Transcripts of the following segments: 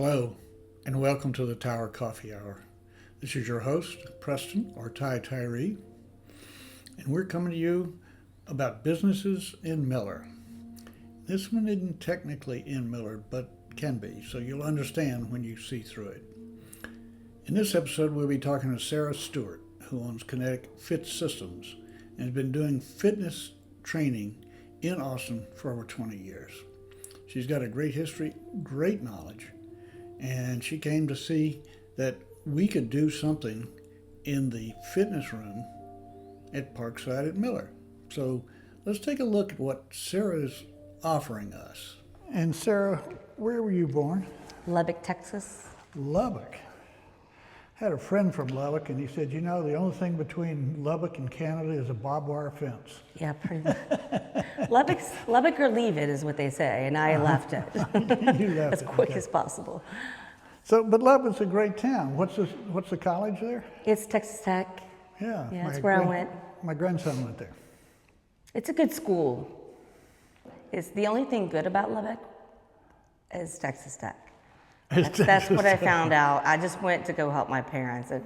Hello, and welcome to the Tower Coffee Hour. This is your host, Preston, or Tyree, and we're coming to you about businesses in Mueller. This one isn't technically in Mueller, but can be, so you'll understand when you see through it. In this episode, we'll be talking to Sarah Stewart, who owns Kinetic Fit Systems and has been doing fitness training in Austin for over 20 years. She's got a great history, great knowledge, and she came to see that we could do something in the fitness room at Parkside at Mueller. So let's take a look at what Sarah is offering us. And Sarah, where were you born? Lubbock, Texas. Lubbock. I had a friend from Lubbock, and he said, you know, the only thing between Lubbock and Canada is a barbed wire fence. Yeah, pretty much. Lubbock or leave it is what they say, and I left it. You left as it, quick okay. as possible. So, but Lubbock's a great town. What's the college there? It's Texas Tech. Yeah, that's where I went. My grandson went there. It's a good school. It's the only thing good about Lubbock is Texas Tech. That's what I found out. I just went to go help my parents, and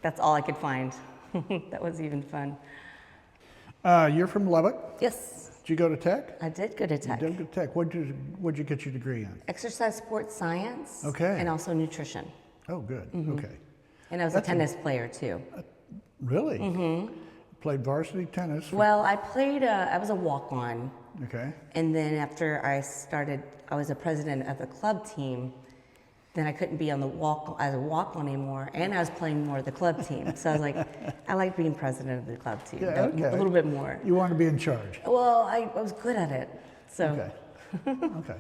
that's all I could find. That was even fun. You're from Lubbock? Yes. Did you go to Tech? I did go to Tech. You did go to Tech. What'd you get your degree in? Exercise sports science. Okay. And also nutrition. Oh, good. Mm-hmm. Okay. And I was a tennis player too. Really? Mm-hmm. Played varsity tennis? Well, I played, I was a walk-on. Okay. And then after I was a president of the club team, then I couldn't be on the as a walk-on anymore, and I was playing more of the club team. So I was like, I like being president of the club team, Yeah, okay. a little bit more. You want to be in charge? Well, I was good at it, so. Okay.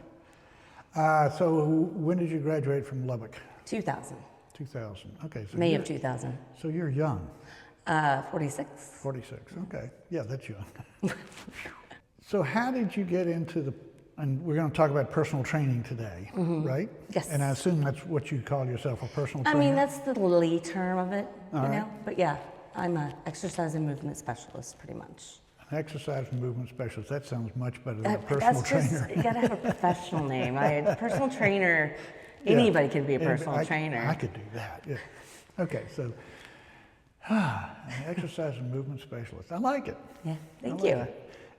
So when did you graduate from Lubbock? 2000. 2000. Okay. So May of 2000. So you're young. 46. 46. Okay. Yeah, that's young. So how did you get into and we're going to talk about personal training today, right? Yes. And I assume that's what you call yourself, a personal trainer? I mean, that's the lay term of it, All you right. know? But yeah, I'm an exercise and movement specialist, pretty much. An exercise and movement specialist. That sounds much better than a personal trainer. You got to have a professional name. Personal trainer, anybody can be a personal trainer. I could do that, yeah. Okay, so an exercise and movement specialist. I like it. Yeah, thank you.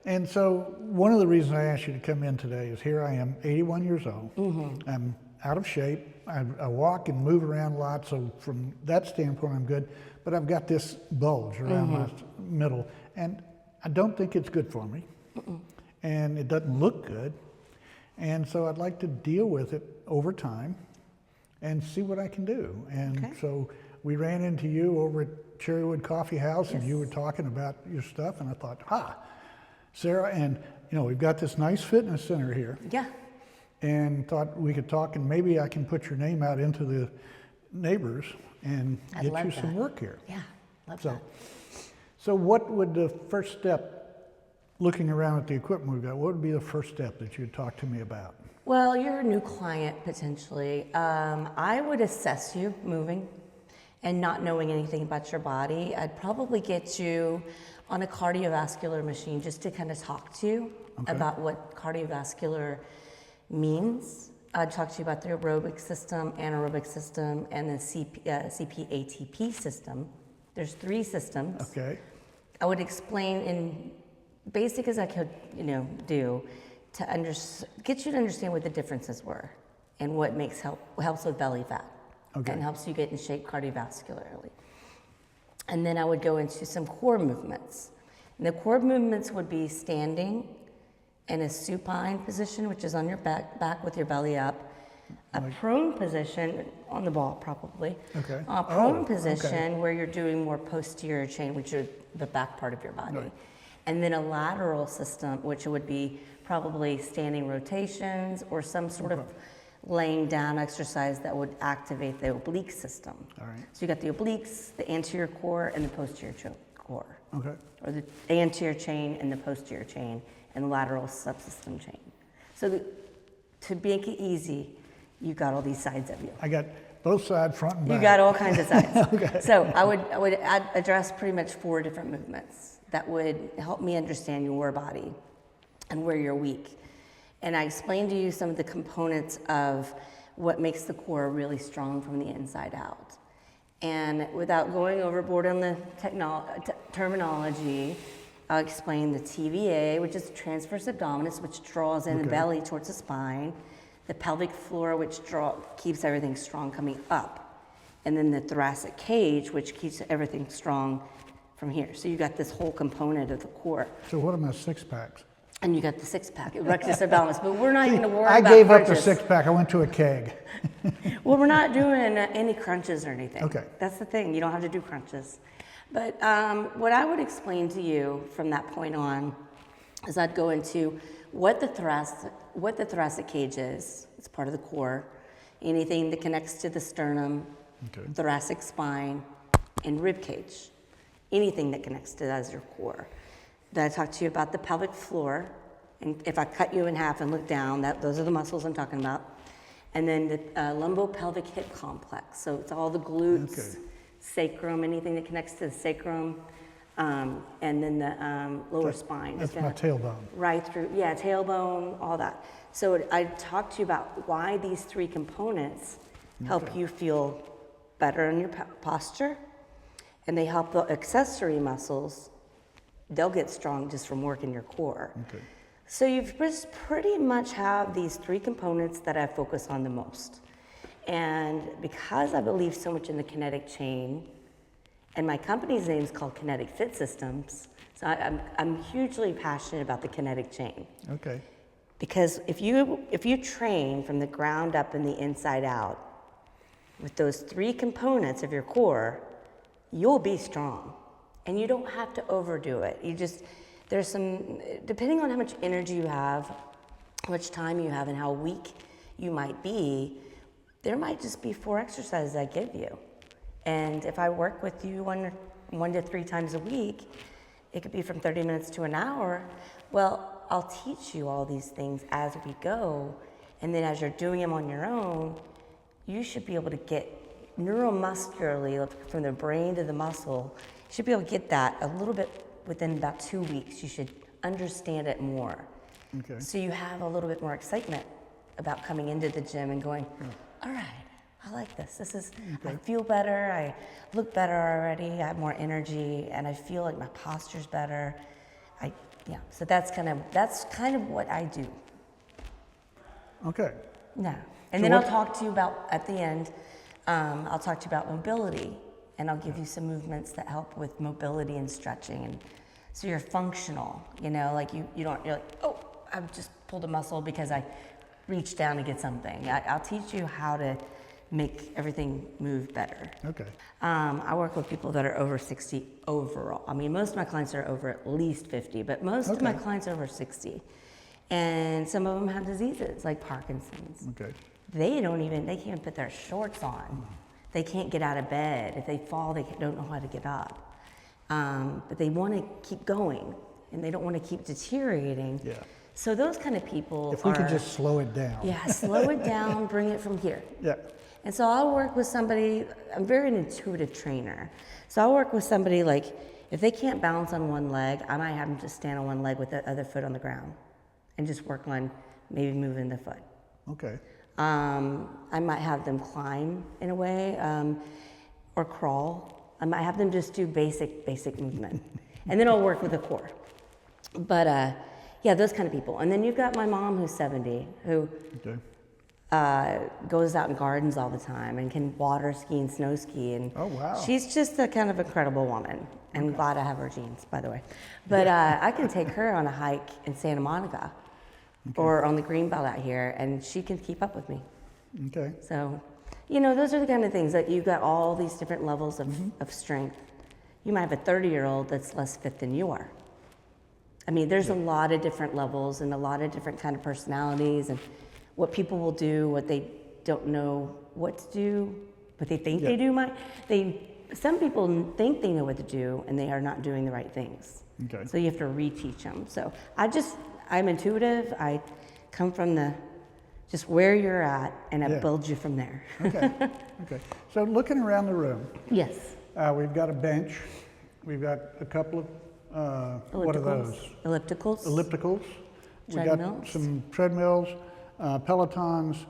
And so one of the reasons I asked you to come in today is here I am, 81 years old. Mm-hmm. I'm out of shape. I walk and move around a lot, so from that standpoint, I'm good. But I've got this bulge around my middle, and I don't think it's good for me. And it doesn't look good. And so I'd like to deal with it over time and see what I can do. And so we ran into you over at Cherrywood Coffee House, and you were talking about your stuff, and I thought, Sarah, and you know, we've got this nice fitness center here. Yeah. And thought we could talk, and maybe I can put your name out into the neighbors and get you some work here. Yeah, love that. So what would the first step, looking around at the equipment we've got, what would be the first step that you'd talk to me about? Well, you're a new client potentially. I would assess you moving and not knowing anything about your body. I'd probably get you on a cardiovascular machine just to kind of talk to you about what cardiovascular means. I'd talk to you about the aerobic system, anaerobic system, and the CPATP system. There's 3 systems. Okay. I would explain in basic as I could, do to get you to understand what the differences were and what helps with belly fat and helps you get in shape cardiovascularly. And then I would go into some core movements. And the core movements would be standing in a supine position, which is on your back with your belly up. A prone position, on the ball probably. Okay. A prone position where you're doing more posterior chain, which is the back part of your body. Right. And then a lateral system, which would be probably standing rotations or some sort of laying down exercise that would activate the oblique system. All right. So you got the obliques, the anterior core, and the posterior core. Okay. Or the anterior chain and the posterior chain, and the lateral subsystem chain. So to make it easy, you got all these sides of you. I got both sides, front and back. You got all kinds of sides. Okay. So I would address pretty much 4 different movements that would help me understand your body and where you're weak. And I explained to you some of the components of what makes the core really strong from the inside out. And without going overboard on the terminology, I'll explain the TVA, which is transverse abdominis, which draws in the belly towards the spine, the pelvic floor, which keeps everything strong coming up, and then the thoracic cage, which keeps everything strong from here. So you got this whole component of the core. So what are my six packs? And you got the six pack, rectus abdominis, but we're not going to worry I about gave crunches. up the six pack. I went to a keg. Well, we're not doing any crunches or anything. Okay. That's the thing. You don't have to do crunches. But what I would explain to you from that point on is I'd go into what the thoracic cage is. It's part of the core. Anything that connects to the sternum, thoracic spine, and rib cage. Anything that connects to that is your core. Then I talked to you about the pelvic floor, and if I cut you in half and look down, those are the muscles I'm talking about. And then the lumbopelvic hip complex, so it's all the glutes, sacrum, anything that connects to the sacrum, and then the lower spine. That's my tailbone. Right through, tailbone, all that. So I talked to you about why these three components help you feel better in your posture, and they help the accessory muscles. They'll get strong just from working your core. Okay. So you've just pretty much have these three components that I focus on the most. And because I believe so much in the kinetic chain, and my company's name is called Kinetic Fit Systems, so I'm hugely passionate about the kinetic chain. Okay. Because if you train from the ground up and the inside out with those three components of your core, you'll be strong. And you don't have to overdo it. There's some, depending on how much energy you have, how much time you have, and how weak you might be, there might just be 4 exercises I give you. And if I work with you one to 3 times a week, it could be from 30 minutes to an hour. Well, I'll teach you all these things as we go. And then as you're doing them on your own, you should be able to get neuromuscularly, from the brain to the muscle, you should be able to get that a little bit within about 2 weeks. You should understand it more. Okay. So you have a little bit more excitement about coming into the gym and going, all right, I like this. I feel better. I look better already. I have more energy, and I feel like my posture's better. So that's kind of what I do. Okay. Yeah. And then I'll talk to you about, at the end, I'll talk to you about mobility. And I'll give you some movements that help with mobility and stretching, and so you're functional. Like you're like, oh, I've just pulled a muscle because I reached down to get something. I'll teach you how to make everything move better. Okay. I work with people that are over 60 overall. I mean, most of my clients are over at least 50, but most of my clients are over 60, and some of them have diseases like Parkinson's. Okay. They can't put their shorts on. They can't get out of bed. If they fall, they don't know how to get up. But they want to keep going, and they don't want to keep deteriorating. Yeah. So those kind of people If we could just slow it down. Yeah, slow it down, bring it from here. Yeah. And so I'll work with somebody, I'm very an intuitive trainer. So I'll work with somebody like, if they can't balance on one leg, I might have them just stand on one leg with the other foot on the ground and just work on maybe moving the foot. Okay. I might have them climb in a way, or crawl. I might have them just do basic movement. And then I'll work with the core. But those kind of people. And then you've got my mom who's 70, who goes out in gardens all the time and can water ski and snow ski. And oh, wow. She's just a kind of incredible woman. I'm glad I have her genes, by the way. But I can take her on a hike in Santa Monica. Or on the greenbelt out here, and she can keep up with me. Okay. So, those are the kind of things that you've got all these different levels of strength. You might have a 30-year-old that's less fit than you are. I mean, there's a lot of different levels and a lot of different kind of personalities, and what people will do, what they don't know what to do, but they think they do. Some people think they know what to do, and they are not doing the right things. Okay. So you have to reteach them. So I'm intuitive. I come from just where you're at, and I build you from there. Okay. So looking around the room. Yes. We've got a bench. We've got a couple of, what are those? Ellipticals. Ellipticals. We got some treadmills, Pelotons.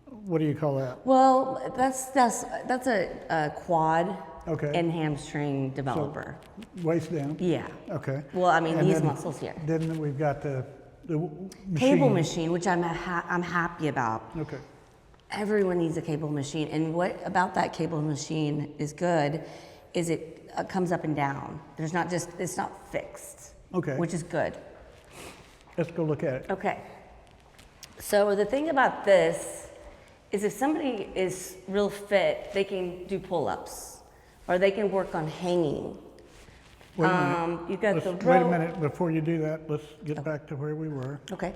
What do you call that? Well, that's a quad Okay. and hamstring developer. So, waist down? Yeah. Okay. Well, I mean, And these then- muscles here. Then we've got the machine. Cable machine, which I'm happy about. Okay. Everyone needs a cable machine, and what about that cable machine is good is it comes up and down. It's not fixed. Okay. Which is good. Let's go look at it. Okay. So the thing about this is if somebody is real fit, they can do pull-ups, or they can work on hanging. Wait a minute. You got the Wait a rope. minute, before you do that, let's get back to where we were. Okay.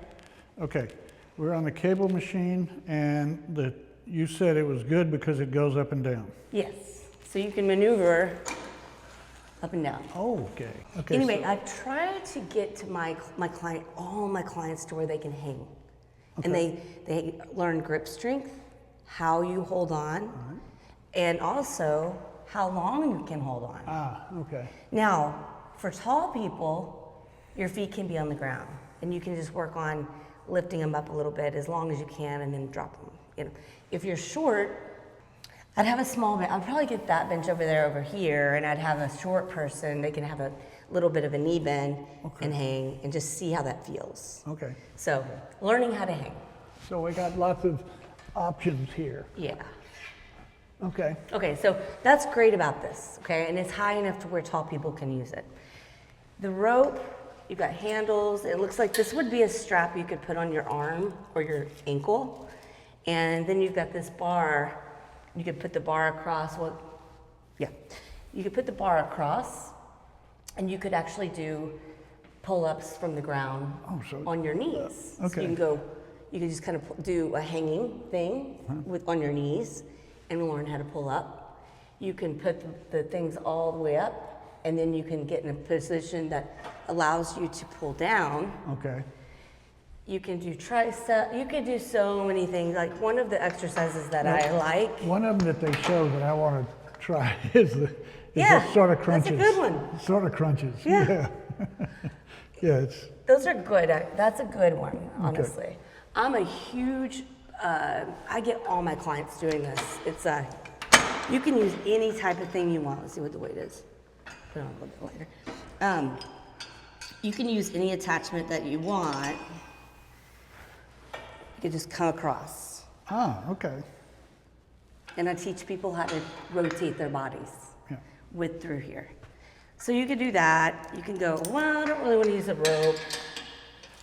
Okay, we're on the cable machine, and you said it was good because it goes up and down. Yes. So you can maneuver up and down. Oh, okay. Okay. Anyway, I try to get to all my clients to where they can hang. And they learn grip strength, how you hold on, and also how long you can hold on. Ah, okay. Now, for tall people, your feet can be on the ground, and you can just work on lifting them up a little bit as long as you can, and then drop them. You know, if you're short, I'd have a small bench. I'd probably get that bench over here, and I'd have a short person. They can have a little bit of a knee bend and hang, and just see how that feels. Okay. So, learning how to hang. So we got lots of options here. Yeah. Okay. Okay, so that's great about this, okay? And it's high enough to where tall people can use it. The rope, you've got handles. It looks like this would be a strap you could put on your arm or your ankle. And then you've got this bar. You could put the bar across. You could put the bar across, and you could actually do pull-ups from the ground on your knees. Okay. So you can just kind of do a hanging thing on your knees and learn how to pull up. You can put the things all the way up, and then you can get in a position that allows you to pull down. Okay. You can do tricep. You can do so many things. Like one of the exercises that I like. One of them that they show that I want to try is the Yeah, sort of crunches. that's a good one. Sort of crunches. Yeah. Yeah. Those are good. That's a good one, honestly. Okay. I'm a huge, I get all my clients doing this. It's you can use any type of thing you want. Let's see what the weight is. Put it on a little bit later. You can use any attachment that you want. You can just come across. Ah, okay. And I teach people how to rotate their bodies through here. So you can do that. You can go, well, I don't really want to use a rope.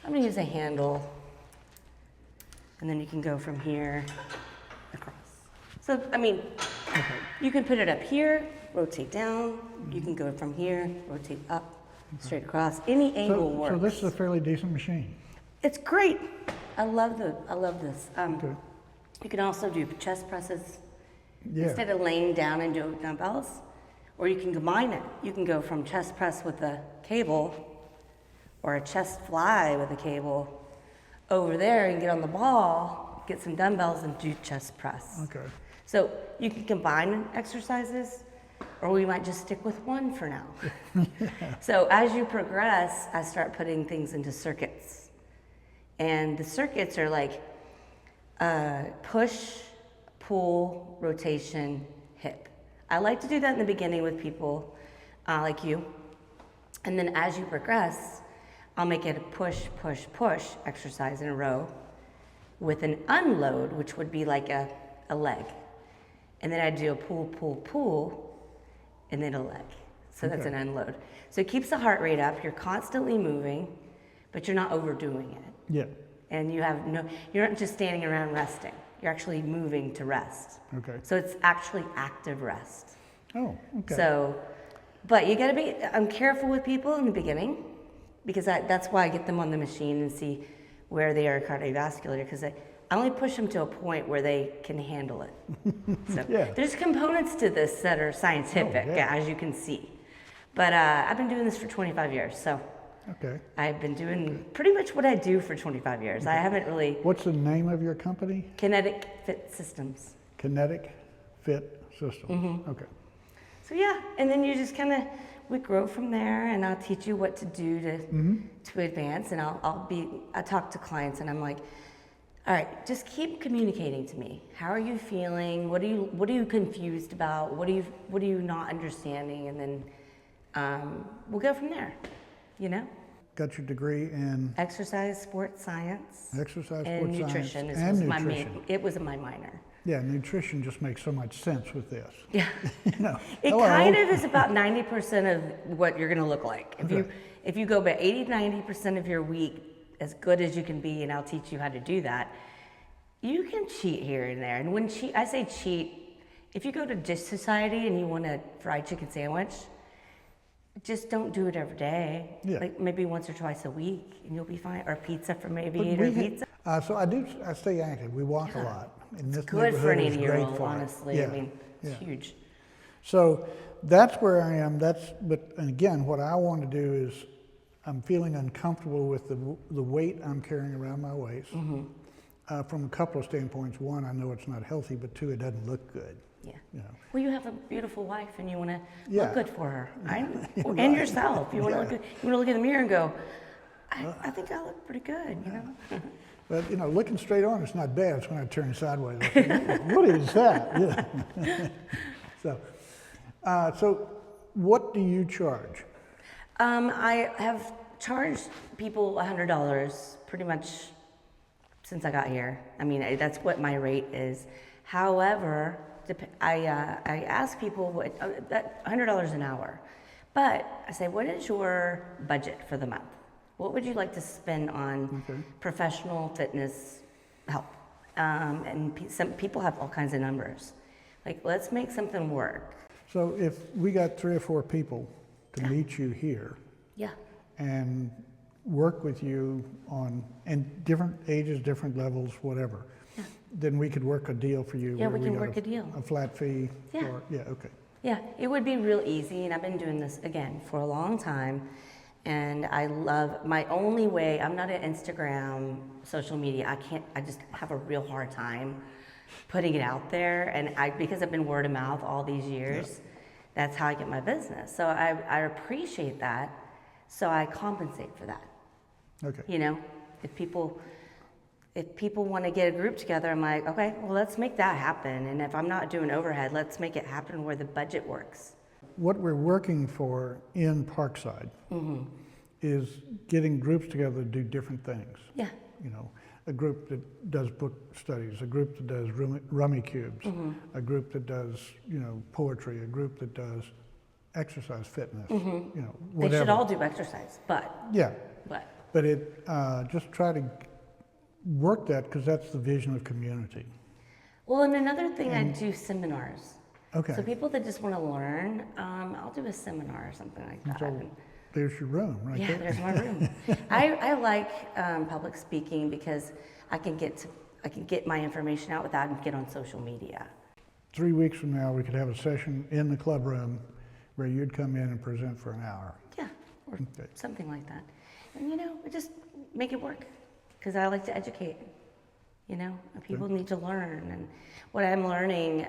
I'm going to use a handle. And then you can go from here across. So, I mean, you can put it up here, rotate down. You can go from here, rotate up, straight across. Any angle works. So this is a fairly decent machine. It's great. I love this. You can also do chest presses. Yeah. Instead of laying down and doing dumbbells, or you can combine it. You can go from chest press with a cable or a chest fly with a cable over there and get on the ball, get some dumbbells and do chest press. Okay. So you can combine exercises, or we might just stick with one for now. So as you progress, I start putting things into circuits. And the circuits are like push, pull, rotation, hip. I like to do that in the beginning with people like you. And then as you progress, I'll make it a push, push, push exercise in a row with an unload, which would be like a leg. And then I do a pull, pull, pull, and then a leg. So that's an unload. So it keeps the heart rate up. You're constantly moving, but you're not overdoing it. Yeah. And you're not just standing around resting. You're actually moving to rest. Okay. So it's actually active rest. Oh, okay. So, but you gotta I'm careful with people in the beginning, because that's why I get them on the machine and see where they are cardiovascular, because I only push them to a point where they can handle it. So there's components to this that are scientific, as you can see. But I've been doing this for 25 years, so I've been doing pretty much what I do for 25 years. Okay. I haven't really... What's the name of your company? Kinetic Fit Systems. Kinetic Fit Systems. Mm-hmm. Okay. So yeah, and then you just kind of, we grow from there, and I'll teach you what to do to advance. And I talk to clients, and I'm like, all right, just keep communicating to me. How are you feeling? What are you confused about? What are you not understanding? And then we'll go from there. You know. Got your degree in exercise, sports science, and nutrition. It was my minor. Yeah, nutrition just makes so much sense with this. Yeah. Kind of is about 90% of what you're going to look like. If you go about 80-90% of your week as good as you can be, and I'll teach you how to do that, you can cheat here and there. And I say cheat, if you go to Dish Society and you want a fried chicken sandwich, just don't do it every day. Yeah. Like maybe once or twice a week, and you'll be fine. Or pizza from Aviator Pizza. So I stay active. We walk a lot. And this good for an neighborhood is 80-year-old, great for it. honestly. Yeah. I mean, it's huge. So that's where I am. And again, what I want to do is, I'm feeling uncomfortable with the weight I'm carrying around my waist. From a couple of standpoints. One, I know it's not healthy, but two, it doesn't look good. Yeah. You know. Well, you have a beautiful wife, and you want to Yeah. look good for her, right? Right. And yourself. You want to look good. You want to look in the mirror and go, I think I look pretty good. You know. But looking straight on is not bad. It's when I turn sideways. What is that? Yeah. So what do you charge? I have charged people $100 pretty much since I got here. I mean, that's what my rate is. However, I ask people that $100 an hour, but I say, what is your budget for the month? What would you like to spend on professional fitness help? And some people have all kinds of numbers. Like, let's make something work. So if we got 3 or 4 people to meet you here, and work with you and different ages, different levels, whatever, then we could work a deal for you. Yeah, we can work a deal. A flat fee. Yeah. Okay. Yeah, it would be real easy, and I've been doing this again for a long time. And I love my only way. I'm not an Instagram, social media. I just have a real hard time putting it out there. And because I've been word of mouth all these years, that's how I get my business. So I appreciate that. So I compensate for that. Okay. If people want to get a group together, I'm like, okay, well, let's make that happen. And if I'm not doing overhead, let's make it happen where the budget works. What we're working for in Parkside is getting groups together to do different things. Yeah. A group that does book studies, a group that does rummy cubes, a group that does, poetry, a group that does exercise fitness, whatever. They should all do exercise, but. Yeah. But it, just try to work that, because that's the vision of community. Well, and another thing, I do seminars. Okay. So people that just want to learn, I'll do a seminar or something like that. So there's your room right there. Yeah, there's my room. I like public speaking because I can get my information out without having to get on social media. 3 weeks from now, we could have a session in the club room where you'd come in and present for an hour. Yeah, or something like that. And we just make it work, because I like to educate. People need to learn. And what I'm learning,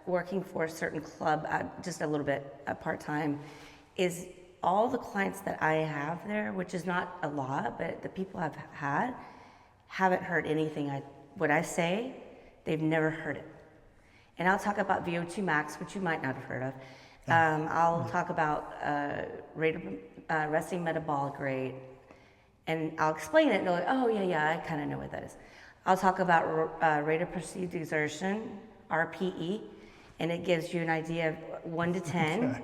working for a certain club, just a little bit part-time, is all the clients that I have there, which is not a lot, but the people I've had haven't heard anything. What I say, they've never heard it. And I'll talk about VO2 max, which you might not have heard of. I'll talk about resting metabolic rate, and I'll explain it, and they're like, oh, yeah, I kind of know what that is. I'll talk about rate of perceived exertion, RPE, and it gives you an idea of 1 to 10. Okay.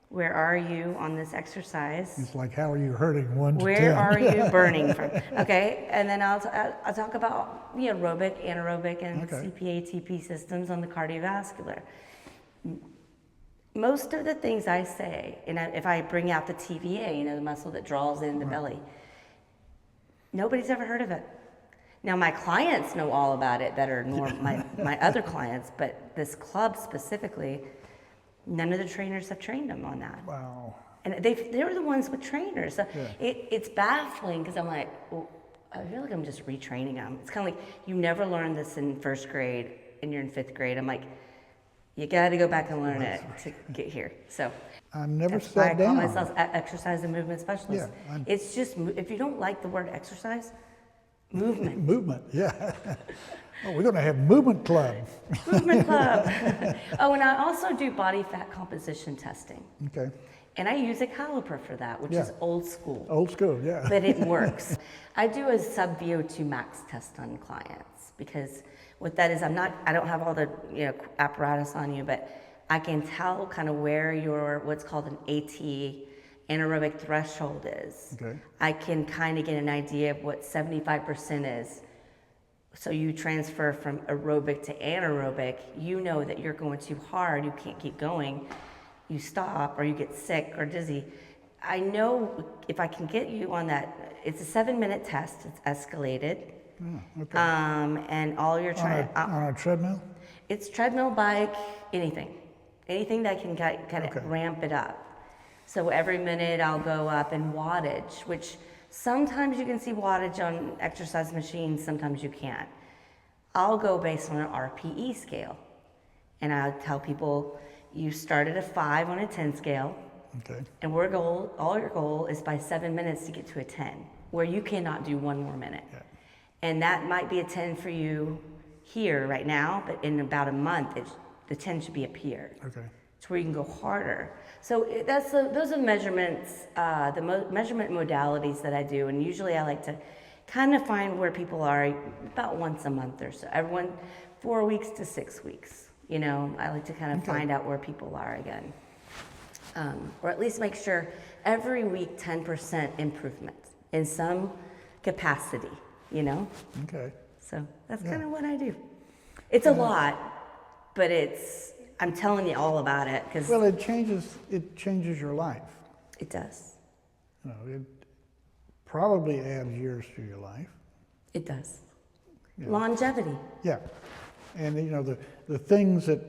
Where are you on this exercise? It's like, how are you hurting 1 to 10? Where are you burning from? Okay, and then I'll talk about the aerobic, anaerobic, and CPA, TP systems on the cardiovascular. Most of the things I say, and if I bring out the TVA, the muscle that draws in the belly, nobody's ever heard of it. Now, my clients know all about it that are my other clients, but this club specifically, none of the trainers have trained them on that. Wow. And they're the ones with trainers. So it's baffling, because I'm like, well, I feel like I'm just retraining them. It's kind of like, you never learned this in 1st grade and you're in 5th grade. I'm like, You got to go back and learn it to get here. So I've never that's why I sat call down. myself exercise and movement specialist. Yeah, it's just, if you don't like the word exercise, movement. Movement, yeah. Oh, we're going to have movement club. Movement club. Oh, and I also do body fat composition testing. Okay. And I use a caliper for that, which is old school. Old school, yeah. But it works. I do a sub VO2 max test on clients because what that is, I don't have all the apparatus on you, but I can tell kind of where your what's called an AT, anaerobic threshold is. Okay. I can kind of get an idea of what 75% is. So you transfer from aerobic to anaerobic, you know that you're going too hard, you can't keep going, you stop or you get sick or dizzy. I know if I can get you on that, it's a 7-minute test, it's escalated. Oh, okay. And all you're trying on a treadmill? it's treadmill, bike, anything that can kind of ramp it up. So every minute I'll go up in wattage, which sometimes you can see wattage on exercise machines, sometimes you can't. I'll go based on an RPE scale. And I'll tell people, you start at a 5 on a 10 scale. Okay. And all your goal is by 7 minutes to get to a 10, where you cannot do one more minute. Yeah. And that might be a 10 for you here right now, but in about a month, the 10 should be up here. Okay. It's where you can go harder. So those are measurements, measurement modalities that I do. And usually I like to kind of find where people are about once a month or so. Everyone, 4 weeks to 6 weeks. I like to kind of find out where people are again. Or at least make sure every week 10% improvement in some capacity, Okay. So that's kind of what I do. It's a lot, but I'm telling you all about it because Well, it changes your life. it does. It probably adds years to your life. It does. Yeah. Longevity. Yeah. And the things that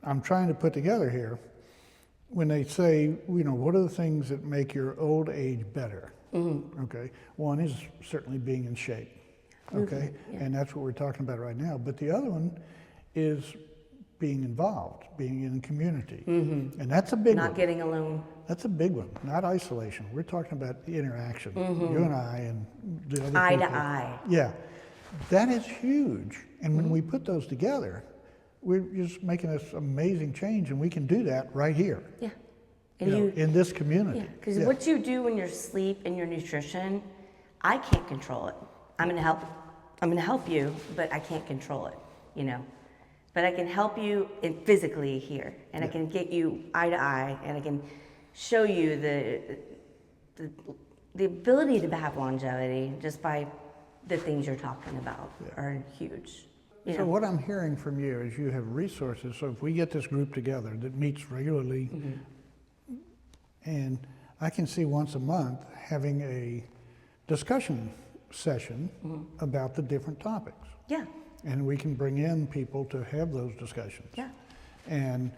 I'm trying to put together here, when they say, what are the things that make your old age better? Mm-hmm. Okay. One is certainly being in shape. Okay. Yeah. And that's what we're talking about right now. But the other one is being involved, being in the community. Mm-hmm. And that's a big one. Not getting alone. That's a big one, not isolation. We're talking about the interaction, you and I and the other Eye people. to eye. Yeah, that is huge. And when we put those together, we're just making this amazing change, and we can do that right here. Yeah. And in this community. Yeah, because what you do in your sleep and your nutrition, I can't control it. I'm gonna help you, but I can't control it, But I can help you physically here, and I can get you eye to eye, and I can show you the ability to have longevity just by the things you're talking about are huge. So what I'm hearing from you is you have resources. So if we get this group together that meets regularly, and I can see once a month having a discussion session about the different topics. Yeah. And we can bring in people to have those discussions. Yeah. And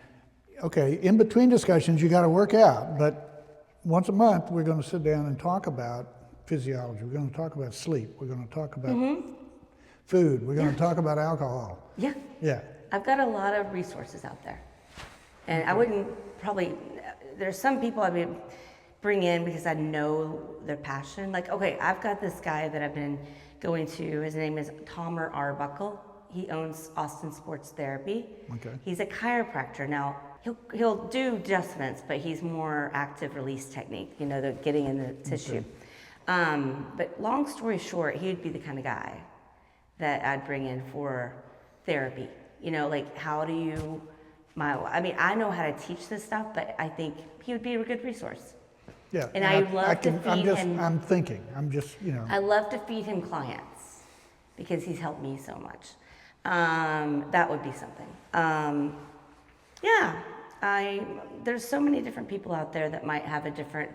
okay, in between discussions, you got to work out, but once a month, we're going to sit down and talk about physiology. We're going to talk about sleep. We're going to talk about food. We're going to talk about alcohol. Yeah. Yeah. I've got a lot of resources out there. And I wouldn't there's some people I would bring in because I know their passion. Like, okay, I've got this guy that I've been going to. His name is Tomer Arbuckle. He owns Austin Sports Therapy. Okay. He's a chiropractor. Now, he'll do adjustments, but he's more active release technique, the getting in the tissue. But long story short, he'd be the kind of guy that I'd bring in for therapy. Like how do you, I know how to teach this stuff, but I think he would be a good resource. Yeah. And I love to feed him. I love to feed him clients because he's helped me so much. That would be something. There's so many different people out there that might have a different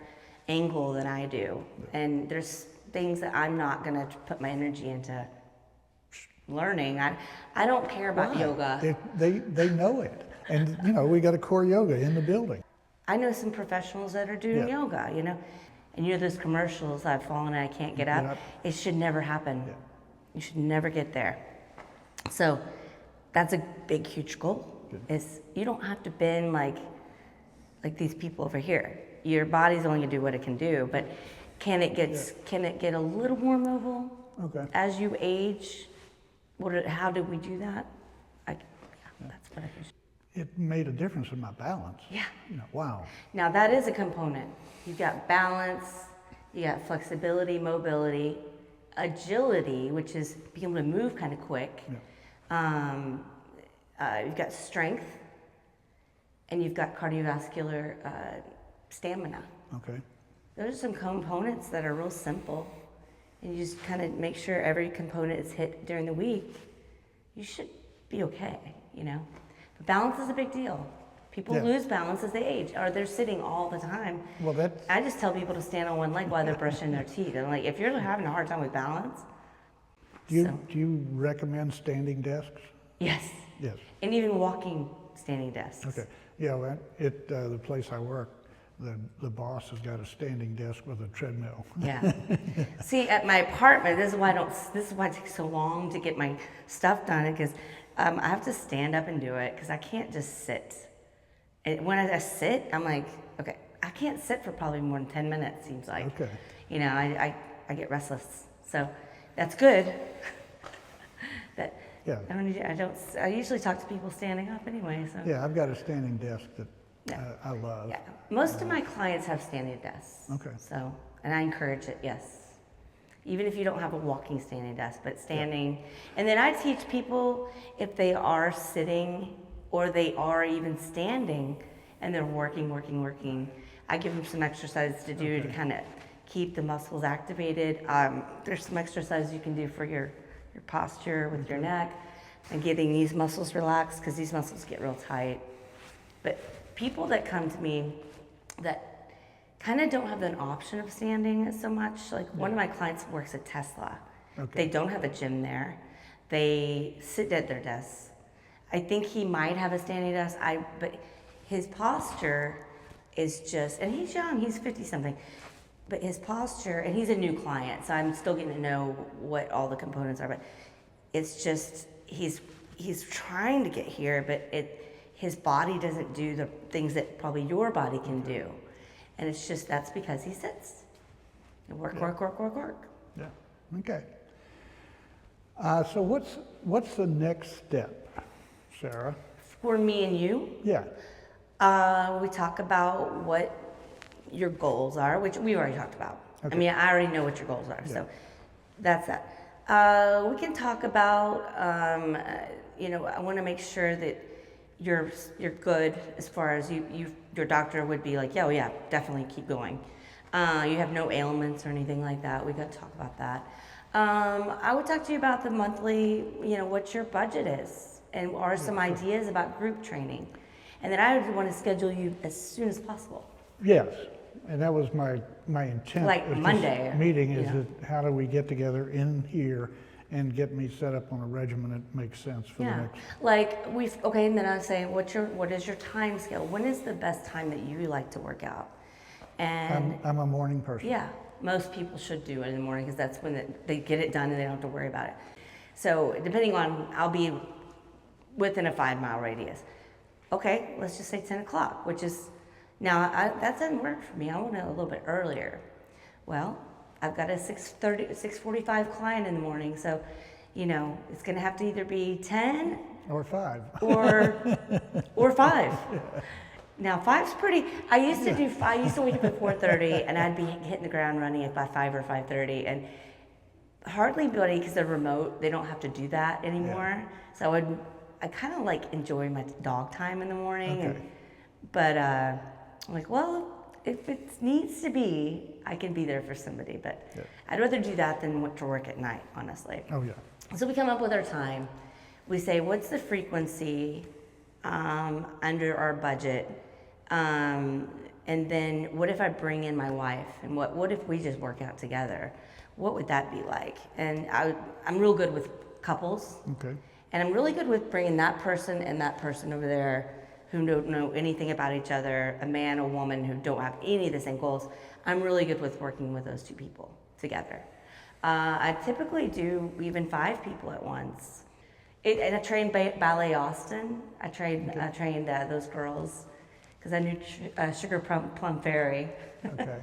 angle than I do. And there's things that I'm not going to put my energy into learning. I don't care about yoga. They know it. And, we got a core yoga in the building. I know some professionals that are doing yoga, and those commercials, I've fallen and I can't get up. It should never happen. Yeah. You should never get there. So that's a big, huge goal. is you don't have to bend like these people over here. Your body's only gonna do what it can do, but can it get a little more mobile as you age? How did we do that? That's what I think. It made a difference in my balance. Yeah. Wow. Now that is a component. You've got balance, you got flexibility, mobility, agility, which is being able to move kind of quick. Yeah. You've got strength, and you've got cardiovascular stamina. Okay. Those are some components that are real simple, and you just kind of make sure every component is hit during the week. You should be okay, But balance is a big deal. People lose balance as they age, or they're sitting all the time. Well, I just tell people to stand on one leg while they're brushing their teeth. And like, if you're having a hard time with balance. Do you recommend standing desks? Yes. Yes. And even walking standing desks. Okay. Yeah, well, the place I work, the boss has got a standing desk with a treadmill. Yeah. See, at my apartment, this is why it takes so long to get my stuff done, because I have to stand up and do it, because I can't just sit. And when I sit, I'm like, okay, I can't sit for probably more than 10 minutes, seems like. Okay. I get restless. So that's good. Yeah. I usually talk to people standing up anyway. So. Yeah, I've got a standing desk that I love. Yeah. Most of my clients have standing desks. Okay. So, and I encourage it, yes. Even if you don't have a walking standing desk, but standing. Yeah. And then I teach people, if they are sitting or they are even standing and they're working, I give them some exercises to do to kind of keep the muscles activated. There's some exercises you can do for your posture with your neck and getting these muscles relaxed, because these muscles get real tight. But people that come to me that kind of don't have an option of standing so much, like one of my clients works at Tesla. Okay. They don't have a gym there. They sit at their desks. I think he might have a standing desk, but his posture is just, and he's young, he's 50 something, but his posture, and he's a new client, so I'm still getting to know what all the components are, but it's just, he's trying to get here, but his body doesn't do the things that probably your body can do. And it's just, that's because he sits. Work. Yeah, okay. So what's the next step, Sarah? For me and you? Yeah. We talk about what your goals are, which we already talked about. Okay. I mean, I already know what your goals are, so that's that. We can talk about, I want to make sure that you're good as far as your doctor would be like, yeah, definitely keep going. You have no ailments or anything like that. We got to talk about that. I would talk to you about the monthly, what your budget is, and are some ideas about group training. And then I would want to schedule you as soon as possible. Yes, and that was my intent. Like Monday. Meeting is that how do we get together in here and get me set up on a regimen that makes sense for the next. And then I was saying, what is your time scale? When is the best time that you like to work out? And I'm a morning person. Yeah, most people should do it in the morning, because that's when they get it done and they don't have to worry about it. So depending on, I'll be within a 5-mile radius. Okay, let's just say 10 o'clock, which is, now that doesn't work for me. I want it a little bit earlier. Well, I've got a 6:45 client in the morning, so, it's gonna have to either be 10 or 5 or 5. Yeah. Now 5's pretty, I used to wake up at 4:30 and I'd be hitting the ground running by 5 or 5:30, and hardly anybody, because they're remote, they don't have to do that anymore. Yeah. So I kind of enjoy my dog time in the morning. Okay. But I'm like, well, if it needs to be, I can be there for somebody. But I'd rather do that than to work at night, honestly. Oh, yeah. So we come up with our time. We say, what's the frequency under our budget? And then what if I bring in my wife? And what if we just work out together? What would that be like? And I'm real good with couples. Okay. And I'm really good with bringing that person and that person over there who don't know anything about each other, a man, a woman who don't have any of the same goals. I'm really good with working with those two people together. I typically do even 5 people at once. And I trained Ballet Austin. I trained those girls because I knew Sugar Plum Fairy. Okay.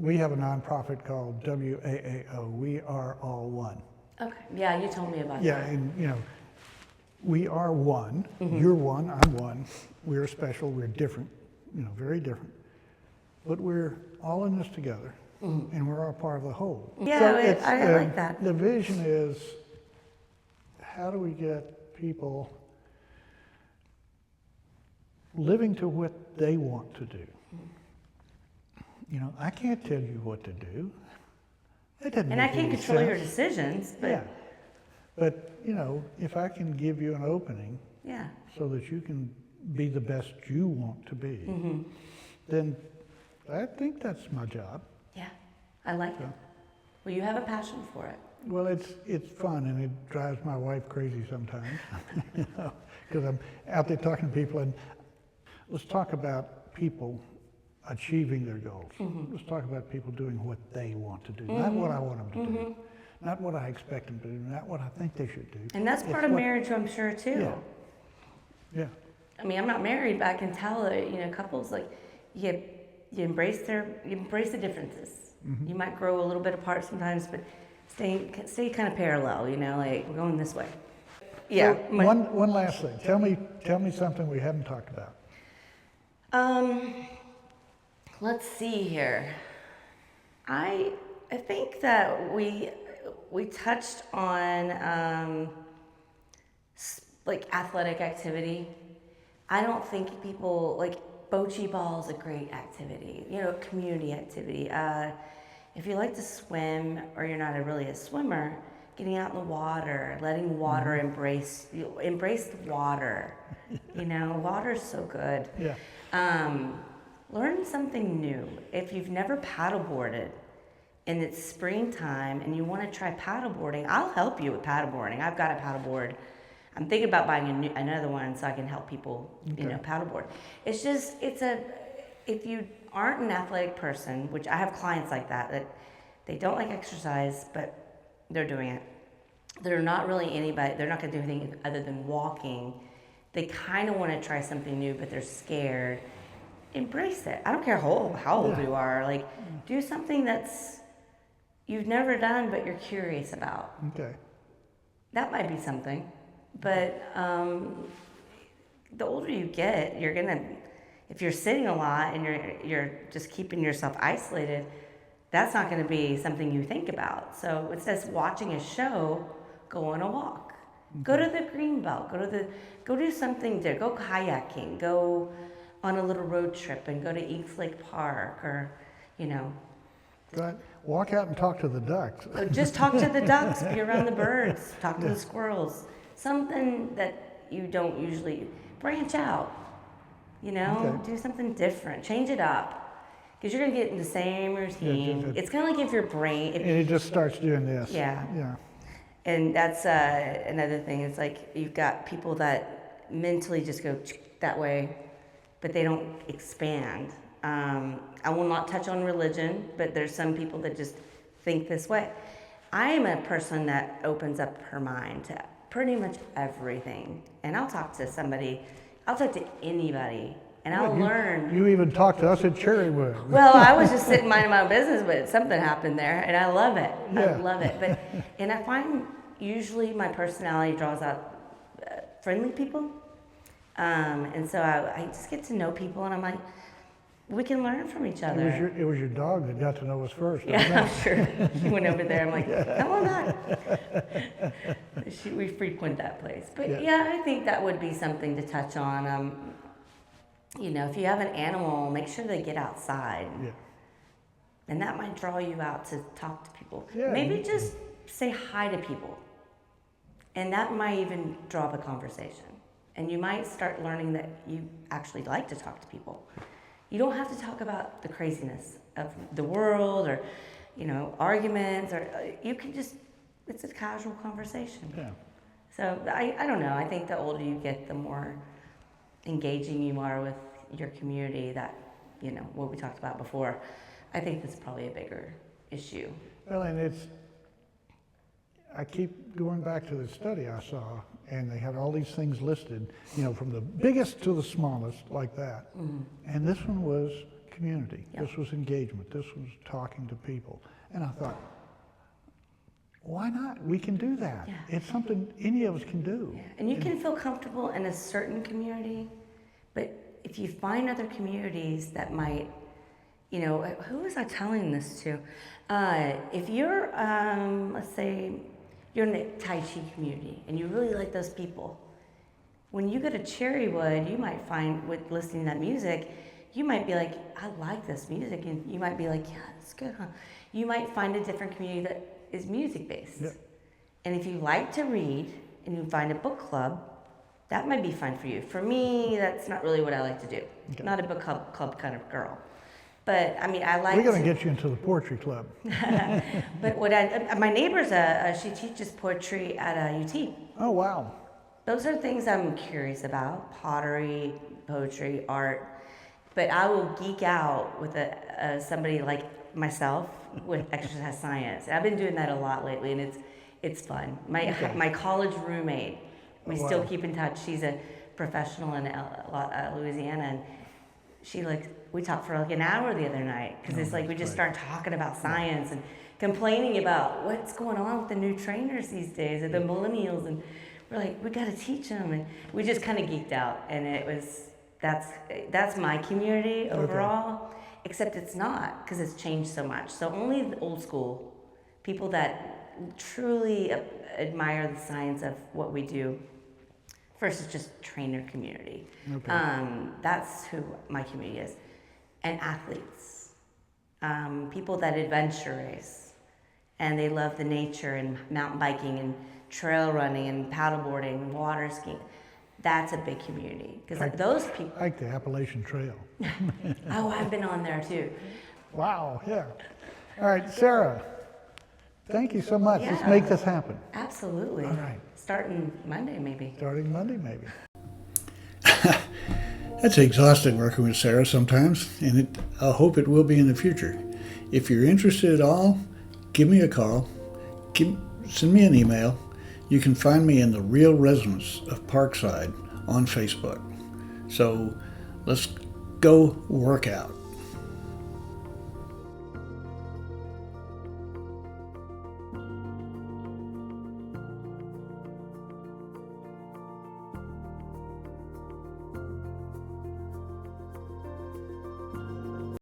We have a nonprofit called WAAO. We are all one. Okay. Yeah, you told me about Yeah, that. and we are one. You're one. I'm one. We're special. We're different. Very different. But we're all in this together, and we're all part of the whole. Yeah, So I like that. The vision is, how do we get people living to what they want to do? I can't tell you what to do. That doesn't And I make can't any control your sense. decisions, but Yeah. But, if I can give you an opening yeah. so that you can be the best you want to be, then I think that's my job. Yeah, I like it. Well, you have a passion for it. Well, it's fun, and it drives my wife crazy sometimes, because I'm out there talking to people, and let's talk about people achieving their goals. Let's talk about people doing what they want to do, not what I want them to do, not what I expect them to do, not what I think they should do. And that's part of marriage, I'm sure, too. Yeah. I mean, I'm not married, but I can tell that, couples, like, you embrace the differences. You might grow a little bit apart sometimes, but stay kind of parallel, like, we're going this way. Yeah. So one last thing. Tell me something we haven't talked about. Let's see here. I think that we touched on like athletic activity. I don't think people like bocce ball is a great activity. Community activity. If you like to swim or you're not really a swimmer, getting out in the water, letting water embrace the water. Water is so good. Yeah. Learn something new. If you've never paddleboarded and it's springtime and you want to try paddleboarding, I'll help you with paddleboarding. I've got a paddleboard. I'm thinking about buying another one so I can help people, paddleboard. It's just, if you aren't an athletic person, which I have clients like that they don't like exercise, but they're doing it. They're not really anybody, they're not going to do anything other than walking. They kind of want to try something new, but they're scared. Embrace it. I don't care how old you are. Like, do something that's you've never done, but you're curious about. Okay. That might be something. But the older you get, you're gonna. If you're sitting a lot and you're just keeping yourself isolated, that's not going to be something you think about. So it says watching a show, go on a walk. Okay. Go to the greenbelt. Go do something there. Go kayaking. Go on a little road trip and go to East Lake Park or. Right. Walk out and talk to the ducks. Just talk to the ducks, be around the birds, talk to the squirrels. Something that you don't usually branch out, Okay. do something different, change it up. Because you're going to get in the same routine. It's kind of like if your brain... And it just starts doing this. Yeah. Yeah. And that's another thing. It's like you've got people that mentally just go that way, but they don't expand. I will not touch on religion, but there's some people that just think this way. I am a person that opens up her mind to pretty much everything. And I'll talk to anybody, and I'll learn. You even talked to us at Cherrywood. Well, I was just sitting minding my own business, but something happened there, and I love it. Yeah. I love it. And I find usually my personality draws out friendly people. And so I just get to know people, and I'm like, we can learn from each other. It was your dog that got to know us first. Yeah, I'm sure. She went over there. I'm like, come on back. We frequent that place. But yeah, I think that would be something to touch on. If you have an animal, make sure they get outside. Yeah. And that might draw you out to talk to people. Yeah. Maybe just say hi to people. And that might even draw up a conversation. And you might start learning that you actually like to talk to people. You don't have to talk about the craziness of the world or, arguments, or you can just, it's a casual conversation. Yeah. So I don't know. I think the older you get, the more engaging you are with your community that, what we talked about before. I think that's probably a bigger issue. Well, and I keep going back to the study I saw, and they had all these things listed, from the biggest to the smallest, like that. Mm-hmm. And this one was community. Yep. This was engagement. This was talking to people. And I thought, why not? We can do that. Yeah. It's something any of us can do. Yeah. And you can feel comfortable in a certain community, but if you find other communities that might, who was I telling this to? If you're, let's say, you're in a Tai Chi community and you really like those people, when you go to Cherrywood, you might find, with listening to that music, you might be like, I like this music, and you might be like, yeah, it's good, huh? You might find a different community that is music-based. Yep. And if you like to read and you find a book club, that might be fun for you. For me, that's not really what I like to do. Okay. Not a book club kind of girl. But I mean, I like. We're going to get you into the poetry club. But my neighbor's she teaches poetry at UT. Oh wow! Those are things I'm curious about: pottery, poetry, art. But I will geek out with somebody like myself with exercise science. I've been doing that a lot lately, and it's fun. My college roommate, we still keep in touch. She's a professional in Louisiana, and we talked for like an hour the other night, because it's like we just start talking about science and complaining about what's going on with the new trainers these days, or the millennials, and we're like, we got to teach them, and we just kind of geeked out, and that's my community overall. Except it's not, because it's changed so much. So only the old school people that truly admire the science of what we do versus just trainer community. Okay. That's who my community is. And athletes, people that adventure race, and they love the nature and mountain biking and trail running and paddleboarding and water skiing. That's a big community, because those people. Like the Appalachian Trail. Oh, I've been on there too. Wow, yeah. All right, Sarah, thank you so much. Yeah. Let's make this happen. Absolutely. All right. Starting Monday, maybe. That's exhausting working with Sarah sometimes, and I hope it will be in the future. If you're interested at all, give me a call, send me an email. You can find me in the Real Residents of Parkside on Facebook. So let's go work out.